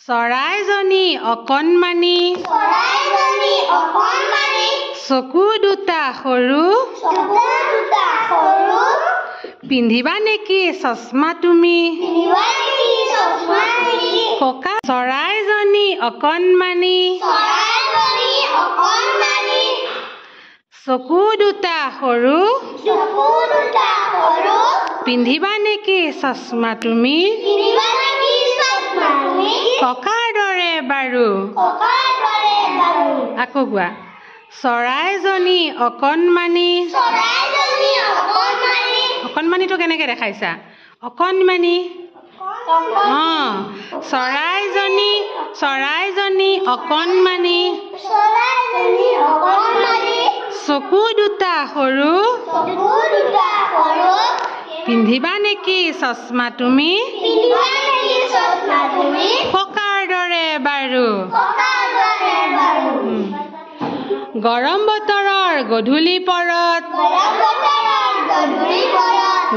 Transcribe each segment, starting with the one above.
চৰাইজনী অকণমানি চকু দুটা সৰু পিন্ধিবা নেকি চশমা তুমি ককা চৰাইজনী অকণমানি চকু দুটা সৰু পিন্ধিবা নেকি চশমা তুমি ককাৰ দৰে বাৰু আকৌ কোৱা চৰাইজনী অকণমানি অকণমানিটো কেনেকৈ দেখাইছা অকণমানি চৰাইজনী অকণমানি চকু দুটা সৰু পিন্ধিবা নেকি চশমা তুমি ককাৰ দৰে বাৰু গৰম বতৰৰ গধূলি পৰত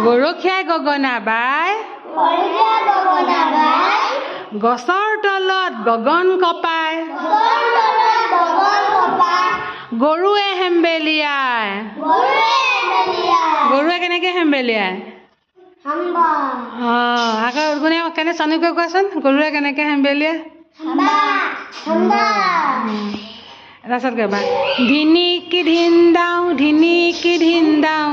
গৰখীয়াই গগনা বাই গছৰ তলত গগন কপাই গৰুৱে হেম্বেলিয়াই গৰুৱে কেনেকৈ হেম্বেলিয়াই আকৌ কোনে কেনে চানুকৈ কোৱাচোন গৰুৱে কেনেকৈ হেম্বেলিয়াই তাৰপিছত গাবা ধিনিকি ধিন দাও ধিনিকি ধিন দাও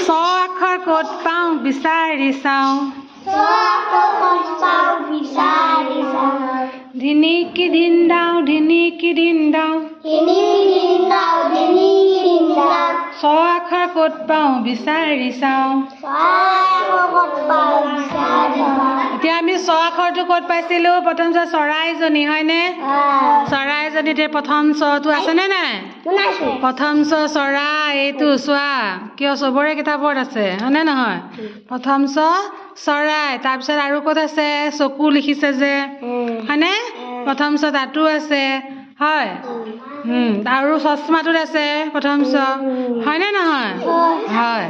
ছ আখৰ ক'ত পাওঁ বিচাৰি চাওঁ ধিনিকি ধিন দাও ধিনিকি ধিন দাও ছ আখৰ ক'ত পাওঁ বিচাৰি চাওঁ এতিয়া আমি ছ আখৰটো ক'ত পাইছিলোঁ প্ৰথম ছ চৰাইজনী হয়নে চৰাইজনীতে প্ৰথম ছটো আছেনে নাই প্ৰথম ছ চৰাই এইটো চোৱা কিয় চবৰে কিতাপত আছে হয়নে নহয় প্ৰথম ছ চৰাই তাৰপিছত আৰু ক'ত আছে চকু লিখিছে যে হয়নে প্ৰথম ছ তাতো আছে হয় আৰু চশমাটোত আছে প্ৰথম ছ হয়নে নহয় হয়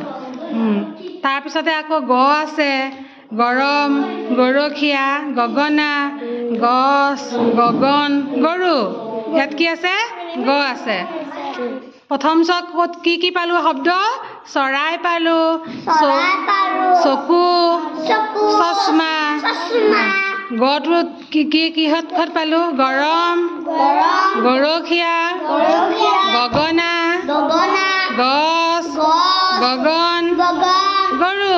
তাৰপিছতে আকৌ গ আছে গৰম গৰখীয়া গগনা গছ গগন গৰু ইয়াত কি আছে গ আছে প্ৰথম ছ ক'ত কি পালোঁ শব্দ চৰাই পালোঁ চকু চশমা গটোত কিহত পালোঁ গৰম গৰখীয়া গগনা গছ গগন গৰু